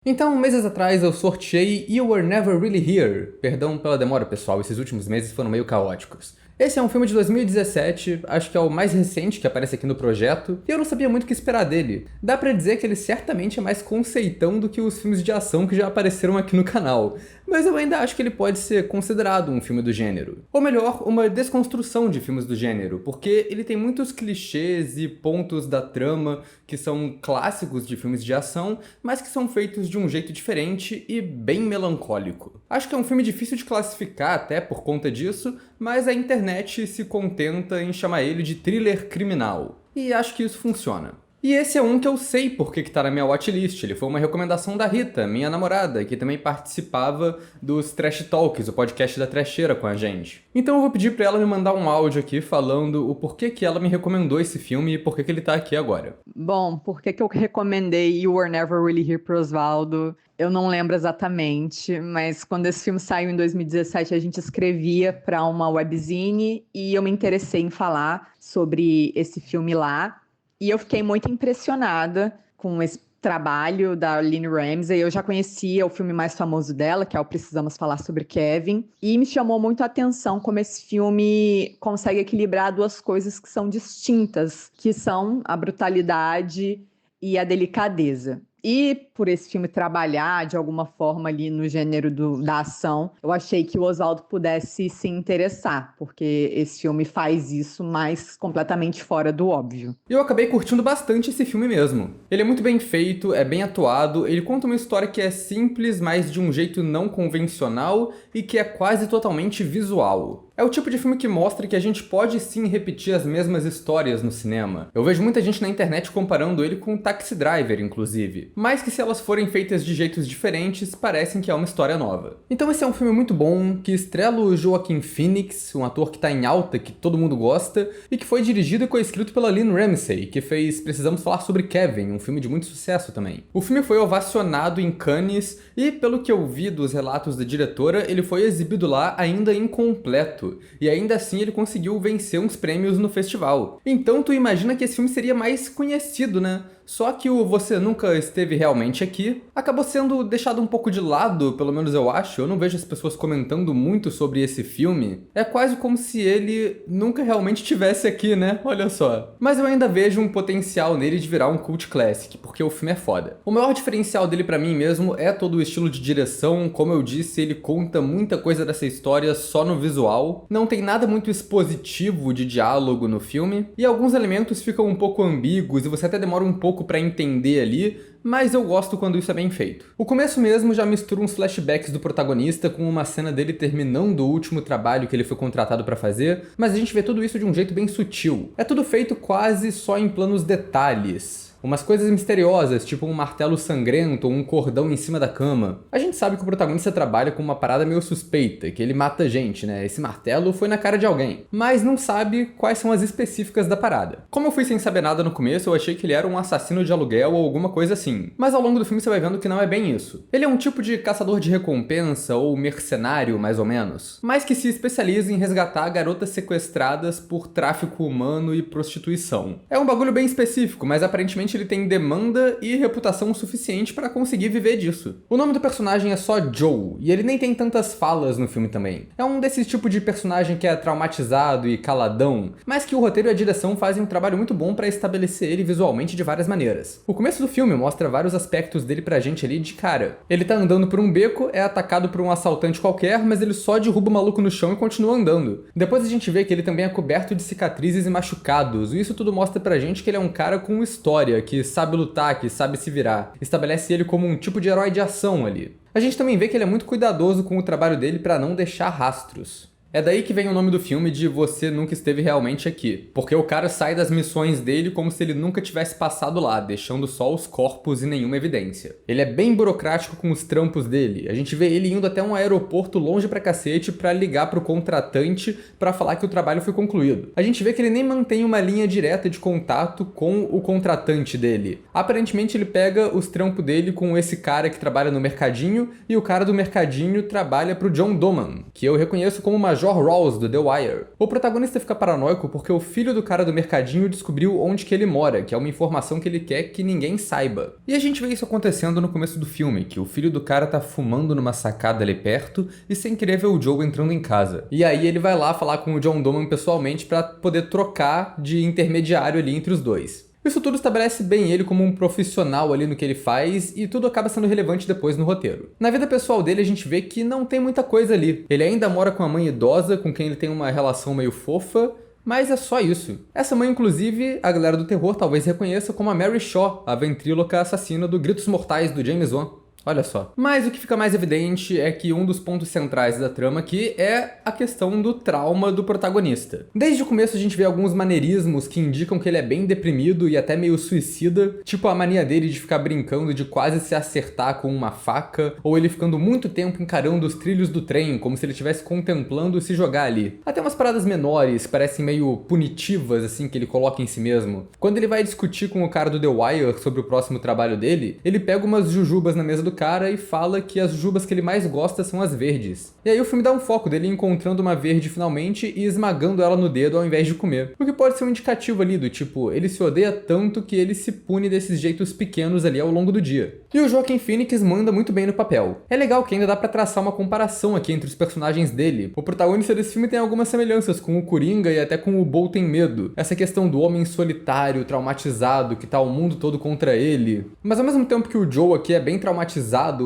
Então, meses atrás eu sorteei You Were Never Really Here. Perdão pela demora, pessoal, esses últimos meses foram meio caóticos. Esse é um filme de 2017, acho que é o mais recente que aparece aqui no projeto, e eu não sabia muito o que esperar dele. Dá pra dizer que ele certamente é mais conceitão do que os filmes de ação que já apareceram aqui no canal, mas eu ainda acho que ele pode ser considerado um filme do gênero. Ou melhor, uma desconstrução de filmes do gênero, porque ele tem muitos clichês e pontos da trama que são clássicos de filmes de ação, mas que são feitos de um jeito diferente e bem melancólico. Acho que é um filme difícil de classificar até por conta disso, mas a internet se contenta em chamar ele de thriller criminal. E acho que isso funciona. E esse é um que eu sei porque que tá na minha watchlist. Ele foi uma recomendação da Rita, minha namorada, que também participava dos Trash Talks, o podcast da Trasheira com a gente. Então eu vou pedir pra ela me mandar um áudio aqui falando o porquê que ela me recomendou esse filme e porquê que ele tá aqui agora. Bom, por que eu recomendei You Were Never Really Here pro Osvaldo? Eu não lembro exatamente, mas quando esse filme saiu em 2017, a gente escrevia para uma webzine e eu me interessei em falar sobre esse filme lá. E eu fiquei muito impressionada com esse trabalho da Lynne Ramsay. Eu já conhecia o filme mais famoso dela, que é o Precisamos Falar Sobre Kevin, e me chamou muito a atenção como esse filme consegue equilibrar duas coisas que são distintas, que são a brutalidade e a delicadeza. E por esse filme trabalhar de alguma forma ali no gênero da ação, eu achei que o Osvaldo pudesse se interessar, porque esse filme faz isso, mas completamente fora do óbvio. Eu acabei curtindo bastante esse filme mesmo. Ele é muito bem feito, é bem atuado, ele conta uma história que é simples, mas de um jeito não convencional e que é quase totalmente visual. É o tipo de filme que mostra que a gente pode sim repetir as mesmas histórias no cinema. Eu vejo muita gente na internet comparando ele com Taxi Driver, inclusive. Mas que se elas forem feitas de jeitos diferentes, parecem que é uma história nova. Então esse é um filme muito bom, que estrela o Joaquin Phoenix, um ator que tá em alta, que todo mundo gosta, e que foi dirigido e coescrito pela Lynne Ramsay, que fez Precisamos Falar Sobre Kevin, um filme de muito sucesso também. O filme foi ovacionado em Cannes, e pelo que eu vi dos relatos da diretora, ele foi exibido lá ainda incompleto. E ainda assim ele conseguiu vencer uns prêmios no festival. Então tu imagina que esse filme seria mais conhecido, né? Só que o Você Nunca Esteve Realmente Aqui acabou sendo deixado um pouco de lado, pelo menos eu acho. Eu não vejo as pessoas comentando muito sobre esse filme. É quase como se ele nunca realmente estivesse aqui, né? Olha só. Mas eu ainda vejo um potencial nele de virar um cult classic, porque o filme é foda. O maior diferencial dele pra mim mesmo é todo o estilo de direção. Como eu disse, ele conta muita coisa dessa história só no visual. Não tem nada muito expositivo de diálogo no filme. E alguns elementos ficam um pouco ambíguos e você até demora um pouco pra entender ali, mas eu gosto quando isso é bem feito. O começo mesmo já mistura uns flashbacks do protagonista com uma cena dele terminando o último trabalho que ele foi contratado pra fazer, mas a gente vê tudo isso de um jeito bem sutil. É tudo feito quase só em planos detalhes. Umas coisas misteriosas, tipo um martelo sangrento ou um cordão em cima da cama. A gente sabe que o protagonista trabalha com uma parada meio suspeita, que ele mata gente, né? Esse martelo foi na cara de alguém. Mas não sabe quais são as específicas da parada. Como eu fui sem saber nada no começo, eu achei que ele era um assassino de aluguel ou alguma coisa assim. Mas ao longo do filme você vai vendo que não é bem isso. Ele é um tipo de caçador de recompensa ou mercenário, mais ou menos. Mas que se especializa em resgatar garotas sequestradas por tráfico humano e prostituição. É um bagulho bem específico, mas aparentemente ele tem demanda e reputação suficiente para conseguir viver disso. O nome do personagem é só Joe, e ele nem tem tantas falas no filme também. É um desses tipos de personagem que é traumatizado e caladão, mas que o roteiro e a direção fazem um trabalho muito bom para estabelecer ele visualmente de várias maneiras. O começo do filme mostra vários aspectos dele pra gente ali de cara. Ele tá andando por um beco, é atacado por um assaltante qualquer, mas ele só derruba o maluco no chão e continua andando. Depois a gente vê que ele também é coberto de cicatrizes e machucados, e isso tudo mostra pra gente que ele é um cara com história, que sabe lutar, que sabe se virar. Estabelece ele como um tipo de herói de ação ali. A gente também vê que ele é muito cuidadoso com o trabalho dele para não deixar rastros. É daí que vem o nome do filme de Você Nunca Esteve Realmente Aqui, porque o cara sai das missões dele como se ele nunca tivesse passado lá, deixando só os corpos e nenhuma evidência. Ele é bem burocrático com os trampos dele, a gente vê ele indo até um aeroporto longe pra cacete pra ligar pro contratante pra falar que o trabalho foi concluído. A gente vê que ele nem mantém uma linha direta de contato com o contratante dele. Aparentemente ele pega os trampos dele com esse cara que trabalha no mercadinho, e o cara do mercadinho trabalha pro John Doman, que eu reconheço como uma Major Rawls do The Wire. O protagonista fica paranoico porque o filho do cara do mercadinho descobriu onde que ele mora, que é uma informação que ele quer que ninguém saiba. E a gente vê isso acontecendo no começo do filme, que o filho do cara tá fumando numa sacada ali perto e sem querer vê o Joe entrando em casa. E aí ele vai lá falar com o John Doman pessoalmente pra poder trocar de intermediário ali entre os dois. Isso tudo estabelece bem ele como um profissional ali no que ele faz e tudo acaba sendo relevante depois no roteiro. Na vida pessoal dele a gente vê que não tem muita coisa ali. Ele ainda mora com a mãe idosa, com quem ele tem uma relação meio fofa, mas é só isso. Essa mãe, inclusive, a galera do terror talvez reconheça como a Mary Shaw, a ventríloca assassina do Gritos Mortais do James Wan. Olha só. Mas o que fica mais evidente é que um dos pontos centrais da trama aqui é a questão do trauma do protagonista. Desde o começo a gente vê alguns maneirismos que indicam que ele é bem deprimido e até meio suicida, tipo a mania dele de ficar brincando de quase se acertar com uma faca, ou ele ficando muito tempo encarando os trilhos do trem, como se ele estivesse contemplando se jogar ali. Até umas paradas menores, que parecem meio punitivas, assim, que ele coloca em si mesmo. Quando ele vai discutir com o cara do The Wire sobre o próximo trabalho dele, ele pega umas jujubas na mesa do cara e fala que as jujubas que ele mais gosta são as verdes. E aí o filme dá um foco dele encontrando uma verde finalmente e esmagando ela no dedo ao invés de comer. O que pode ser um indicativo ali do tipo, ele se odeia tanto que ele se pune desses jeitos pequenos ali ao longo do dia. E o Joaquin Phoenix manda muito bem no papel. É legal que ainda dá pra traçar uma comparação aqui entre os personagens dele. O protagonista desse filme tem algumas semelhanças com o Coringa e até com o Bo Tem Medo. Essa questão do homem solitário, traumatizado, que tá o mundo todo contra ele. Mas ao mesmo tempo que o Joe aqui é bem traumatizado,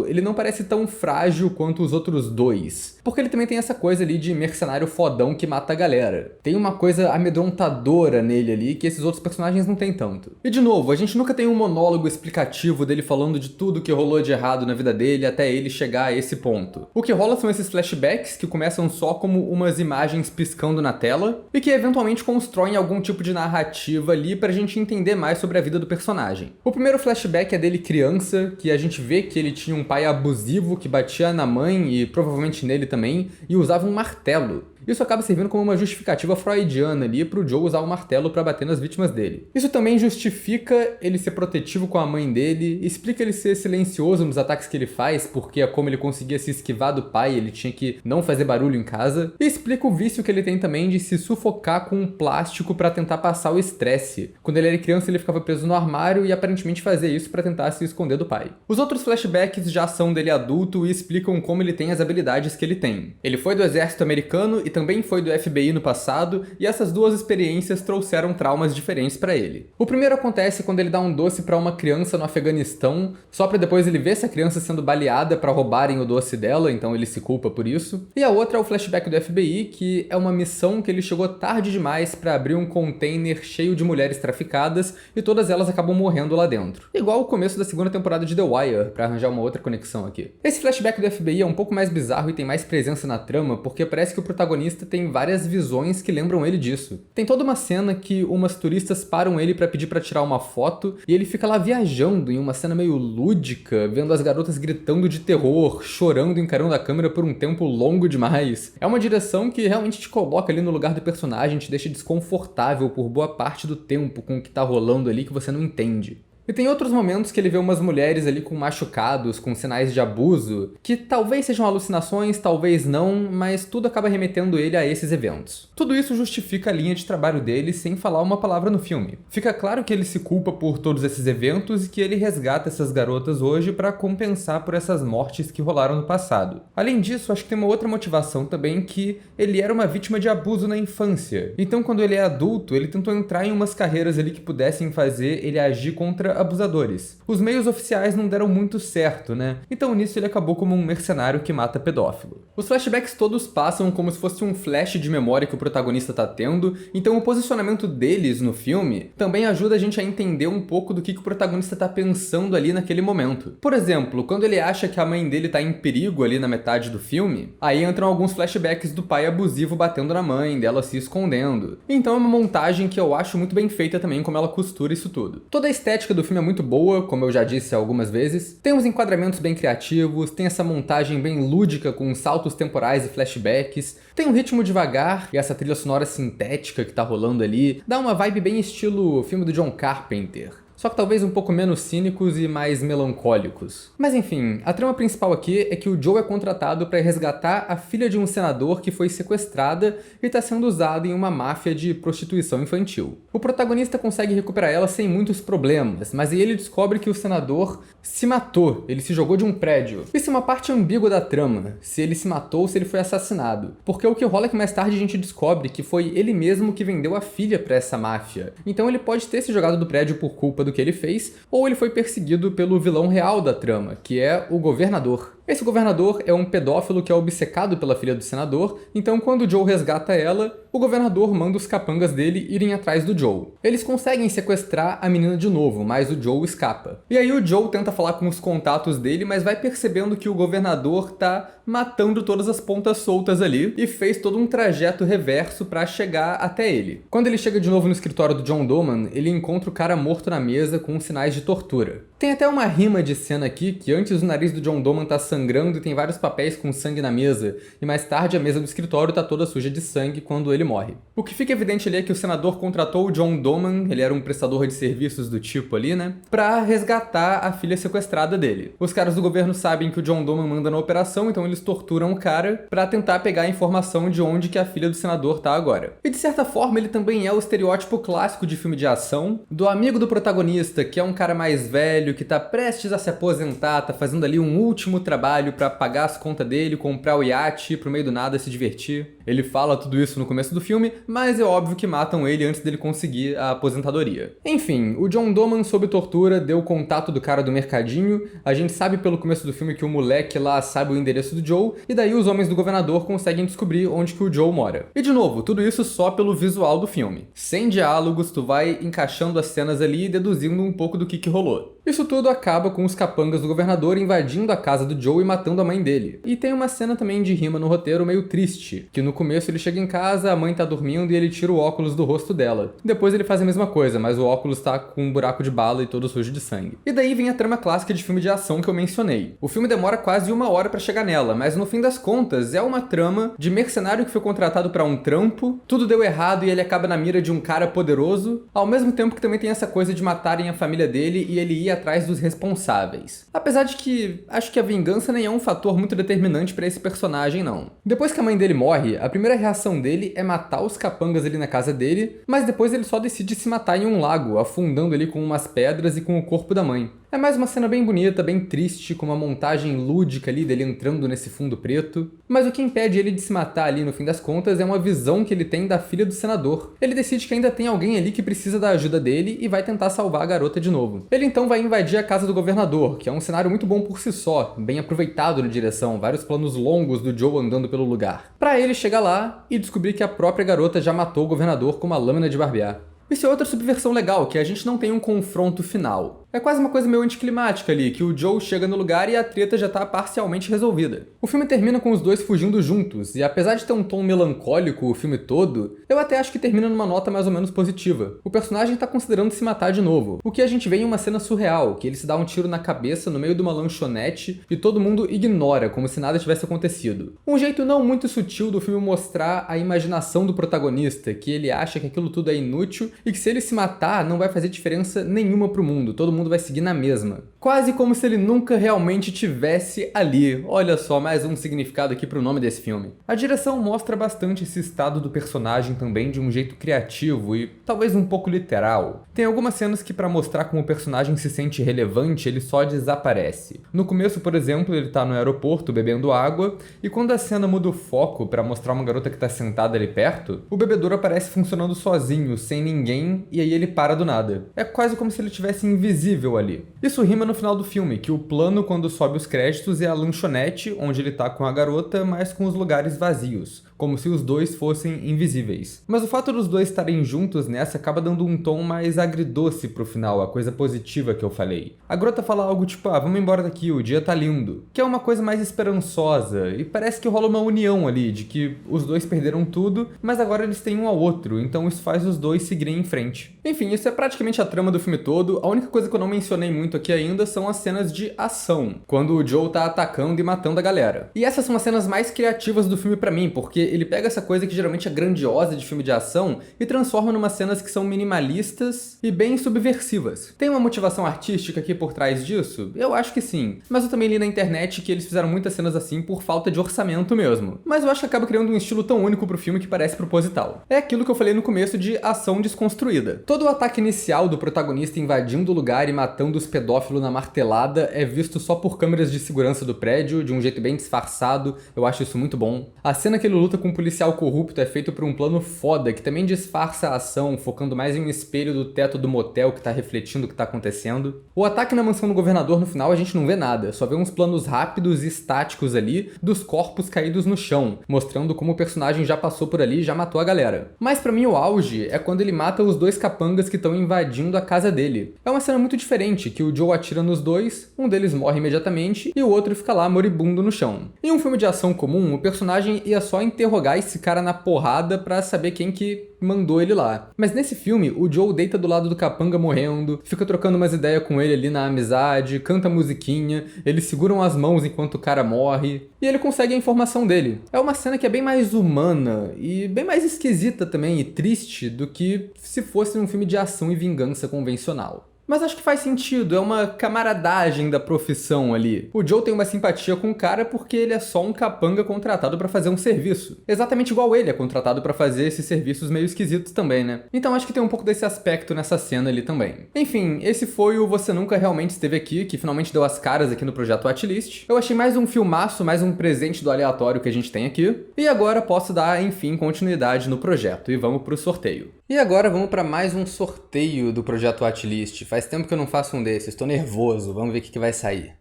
ele não parece tão frágil quanto os outros dois. Porque ele também tem essa coisa ali de mercenário fodão que mata a galera. Tem uma coisa amedrontadora nele ali que esses outros personagens não tem tanto. E de novo, a gente nunca tem um monólogo explicativo dele falando de tudo que rolou de errado na vida dele até ele chegar a esse ponto. O que rola são esses flashbacks que começam só como umas imagens piscando na tela e que eventualmente constroem algum tipo de narrativa ali pra gente entender mais sobre a vida do personagem. O primeiro flashback é dele criança, que a gente vê que ele tinha um pai abusivo que batia na mãe e provavelmente nele também, e usava um martelo. Isso acaba servindo como uma justificativa freudiana ali pro Joe usar o martelo pra bater nas vítimas dele. Isso também justifica ele ser protetivo com a mãe dele, explica ele ser silencioso nos ataques que ele faz, porque é como ele conseguia se esquivar do pai, ele tinha que não fazer barulho em casa, e explica o vício que ele tem também de se sufocar com um plástico pra tentar passar o estresse. Quando ele era criança ele ficava preso no armário e aparentemente fazia isso pra tentar se esconder do pai. Os outros flashbacks já são dele adulto e explicam como ele tem as habilidades que ele tem. Ele foi do exército americano e também foi do FBI no passado, e essas duas experiências trouxeram traumas diferentes pra ele. O primeiro acontece quando ele dá um doce pra uma criança no Afeganistão, só pra depois ele ver essa criança sendo baleada pra roubarem o doce dela, então ele se culpa por isso. E a outra é o flashback do FBI, que é uma missão que ele chegou tarde demais pra abrir um container cheio de mulheres traficadas, e todas elas acabam morrendo lá dentro. Igual o começo da segunda temporada de The Wire, pra arranjar uma outra conexão aqui. Esse flashback do FBI é um pouco mais bizarro e tem mais presença na trama, porque parece que o protagonista tem várias visões que lembram ele disso. Tem toda uma cena que umas turistas param ele pra pedir pra tirar uma foto e ele fica lá viajando em uma cena meio lúdica, vendo as garotas gritando de terror, chorando, encarando a câmera por um tempo longo demais. É uma direção que realmente te coloca ali no lugar do personagem, te deixa desconfortável por boa parte do tempo com o que tá rolando ali que você não entende. E tem outros momentos que ele vê umas mulheres ali com machucados, com sinais de abuso, que talvez sejam alucinações, talvez não, mas tudo acaba remetendo ele a esses eventos. Tudo isso justifica a linha de trabalho dele sem falar uma palavra no filme. Fica claro que ele se culpa por todos esses eventos e que ele resgata essas garotas hoje para compensar por essas mortes que rolaram no passado. Além disso, acho que tem uma outra motivação também, que ele era uma vítima de abuso na infância. Então quando ele é adulto, ele tentou entrar em umas carreiras ali que pudessem fazer ele agir contra abusadores. Os meios oficiais não deram muito certo, né? Então nisso ele acabou como um mercenário que mata pedófilo. Os flashbacks todos passam como se fosse um flash de memória que o protagonista tá tendo, então o posicionamento deles no filme também ajuda a gente a entender um pouco do que o protagonista tá pensando ali naquele momento. Por exemplo, quando ele acha que a mãe dele tá em perigo ali na metade do filme, aí entram alguns flashbacks do pai abusivo batendo na mãe, dela se escondendo. Então é uma montagem que eu acho muito bem feita também, como ela costura isso tudo. Toda a estética do filme é muito boa, como eu já disse algumas vezes. Tem uns enquadramentos bem criativos, tem essa montagem bem lúdica com saltos temporais e flashbacks, tem um ritmo devagar e essa trilha sonora sintética que tá rolando ali, dá uma vibe bem estilo filme do John Carpenter. só que talvez um pouco menos cínicos e mais melancólicos. Mas enfim, a trama principal aqui é que o Joe é contratado para resgatar a filha de um senador que foi sequestrada e está sendo usada em uma máfia de prostituição infantil. O protagonista consegue recuperar ela sem muitos problemas, mas aí ele descobre que o senador se matou, ele se jogou de um prédio. Isso é uma parte ambígua da trama, se ele se matou ou se ele foi assassinado, porque o que rola é que mais tarde a gente descobre que foi ele mesmo que vendeu a filha para essa máfia. Então ele pode ter se jogado do prédio por culpa do que ele fez, ou ele foi perseguido pelo vilão real da trama, que é o governador. Esse governador é um pedófilo que é obcecado pela filha do senador, então quando o Joe resgata ela, o governador manda os capangas dele irem atrás do Joe. Eles conseguem sequestrar a menina de novo, mas o Joe escapa. E aí o Joe tenta falar com os contatos dele, mas vai percebendo que o governador tá matando todas as pontas soltas ali e fez todo um trajeto reverso para chegar até ele. Quando ele chega de novo no escritório do John Doman, ele encontra o cara morto na mesa com sinais de tortura. Tem até uma rima de cena aqui que antes o nariz do John Doman tá sangrando e tem vários papéis com sangue na mesa, e mais tarde a mesa do escritório tá toda suja de sangue quando ele morre. O que fica evidente ali é que o senador contratou o John Doman, ele era um prestador de serviços do tipo ali, né, pra resgatar a filha sequestrada dele. Os caras do governo sabem que o John Doman manda na operação, então eles torturam o cara pra tentar pegar a informação de onde que a filha do senador tá agora. E de certa forma ele também é o estereótipo clássico de filme de ação, do amigo do protagonista, que é um cara mais velho, que tá prestes a se aposentar, tá fazendo ali um último trabalho pra pagar as contas dele, comprar o iate, pro meio do nada se divertir. Ele fala tudo isso no começo do filme, mas é óbvio que matam ele antes dele conseguir a aposentadoria. Enfim, o John Doman, sob tortura, deu o contato do cara do mercadinho, a gente sabe pelo começo do filme que o moleque lá sabe o endereço do Joe, e daí os homens do governador conseguem descobrir onde que o Joe mora. E de novo, tudo isso só pelo visual do filme. Sem diálogos, tu vai encaixando as cenas ali e deduzindo um pouco do que rolou. Isso tudo acaba com os capangas do governador invadindo a casa do Joe e matando a mãe dele. E tem uma cena também de rima no roteiro meio triste, que no começo ele chega em casa, a mãe tá dormindo e ele tira o óculos do rosto dela. Depois ele faz a mesma coisa, mas o óculos tá com um buraco de bala e todo sujo de sangue. E daí vem a trama clássica de filme de ação que eu mencionei. O filme demora quase 1 hora pra chegar nela, mas no fim das contas é uma trama de mercenário que foi contratado pra um trampo, tudo deu errado e ele acaba na mira de um cara poderoso, ao mesmo tempo que também tem essa coisa de matarem a família dele e ele ir atrás dos responsáveis. Apesar de que acho que a vingança nem é um fator muito determinante pra esse personagem, não. Depois que a mãe dele morre, a primeira reação dele é matar os capangas ali na casa dele, mas depois ele só decide se matar em um lago, afundando ali com umas pedras e com o corpo da mãe. É mais uma cena bem bonita, bem triste, com uma montagem lúdica ali dele entrando nesse fundo preto. Mas o que impede ele de se matar ali no fim das contas é uma visão que ele tem da filha do senador. Ele decide que ainda tem alguém ali que precisa da ajuda dele e vai tentar salvar a garota de novo. Ele então vai invadir a casa do governador, que é um cenário muito bom por si só, bem aproveitado na direção, vários planos longos do Joe andando pelo lugar. Pra ele chegar lá e descobrir que a própria garota já matou o governador com uma lâmina de barbear. Isso é outra subversão legal, que a gente não tem um confronto final. É quase uma coisa meio anticlimática ali, que o Joe chega no lugar e a treta já tá parcialmente resolvida. O filme termina com os dois fugindo juntos, e apesar de ter um tom melancólico o filme todo, eu até acho que termina numa nota mais ou menos positiva. O personagem tá considerando se matar de novo, o que a gente vê em uma cena surreal, que ele se dá um tiro na cabeça no meio de uma lanchonete e todo mundo ignora, como se nada tivesse acontecido. Um jeito não muito sutil do filme mostrar a imaginação do protagonista, que ele acha que aquilo tudo é inútil e que se ele se matar não vai fazer diferença nenhuma pro mundo, todo mundo vai seguir na mesma. Quase como se ele nunca realmente tivesse ali. Olha só, mais um significado aqui pro nome desse filme. A direção mostra bastante esse estado do personagem também de um jeito criativo e talvez um pouco literal. Tem algumas cenas que pra mostrar como o personagem se sente relevante, ele só desaparece. No começo, por exemplo, ele tá no aeroporto bebendo água e quando a cena muda o foco pra mostrar uma garota que tá sentada ali perto, o bebedouro aparece funcionando sozinho, sem ninguém, e aí ele para do nada. É quase como se ele tivesse invisível ali. Isso rima no final do filme, que o plano quando sobe os créditos é a lanchonete, onde ele tá com a garota, mas com os lugares vazios, como se os dois fossem invisíveis. Mas o fato dos dois estarem juntos nessa acaba dando um tom mais agridoce pro final, a coisa positiva que eu falei. A garota fala algo tipo, vamos embora daqui, o dia tá lindo, que é uma coisa mais esperançosa, e parece que rola uma união ali, de que os dois perderam tudo, mas agora eles têm um ao outro, então isso faz os dois seguirem em frente. Enfim, isso é praticamente a trama do filme todo. A única coisa que eu não mencionei muito aqui ainda são as cenas de ação, quando o Joe tá atacando e matando a galera. E essas são as cenas mais criativas do filme pra mim, porque ele pega essa coisa que geralmente é grandiosa de filme de ação e transforma numa cenas que são minimalistas e bem subversivas. Tem uma motivação artística aqui por trás disso? Eu acho que sim, mas eu também li na internet que eles fizeram muitas cenas assim por falta de orçamento mesmo. Mas eu acho que acaba criando um estilo tão único pro filme que parece proposital. É aquilo que eu falei no começo de ação desconstruída. Todo o ataque inicial do protagonista invadindo o lugar e matando os pedófilos na martelada é visto só por câmeras de segurança do prédio, de um jeito bem disfarçado, eu acho isso muito bom. A cena que ele luta com um policial corrupto é feito por um plano foda, que também disfarça a ação, focando mais em um espelho do teto do motel que tá refletindo o que tá acontecendo. O ataque na mansão do governador no final a gente não vê nada, só vê uns planos rápidos e estáticos ali dos corpos caídos no chão, mostrando como o personagem já passou por ali e já matou a galera. Mas pra mim o auge é quando ele mata os dois capangas que estão invadindo a casa dele. É uma cena muito diferente, que o Joe atira nos dois, um deles morre imediatamente e o outro fica lá moribundo no chão. Em um filme de ação comum, o personagem ia só interrogar esse cara na porrada pra saber quem que mandou ele lá. Mas nesse filme, o Joe deita do lado do capanga morrendo, fica trocando umas ideias com ele ali na amizade, canta musiquinha, eles seguram as mãos enquanto o cara morre, e ele consegue a informação dele. É uma cena que é bem mais humana e bem mais esquisita também e triste do que se fosse um filme de ação e vingança convencional. Mas acho que faz sentido, é uma camaradagem da profissão ali. O Joe tem uma simpatia com o cara porque ele é só um capanga contratado pra fazer um serviço. Exatamente igual ele é contratado pra fazer esses serviços meio esquisitos também, né? Então acho que tem um pouco desse aspecto nessa cena ali também. Enfim, esse foi o Você Nunca Realmente Esteve Aqui, que finalmente deu as caras aqui no Projeto Watchlist. Eu achei mais um filmaço, mais um presente do aleatório que a gente tem aqui. E agora posso dar, enfim, continuidade no projeto. E vamos pro sorteio. E agora vamos para mais um sorteio do Projeto Watchlist. Faz tempo que eu não faço um desses, estou nervoso. Vamos ver o que vai sair.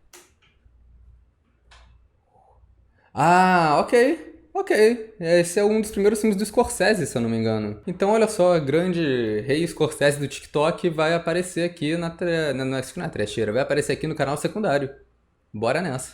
Ah, ok. Esse é um dos primeiros filmes do Scorsese, se eu não me engano. Então, olha só, grande rei Scorsese do TikTok vai aparecer aqui na trecheira. Vai aparecer aqui no canal secundário. Bora nessa.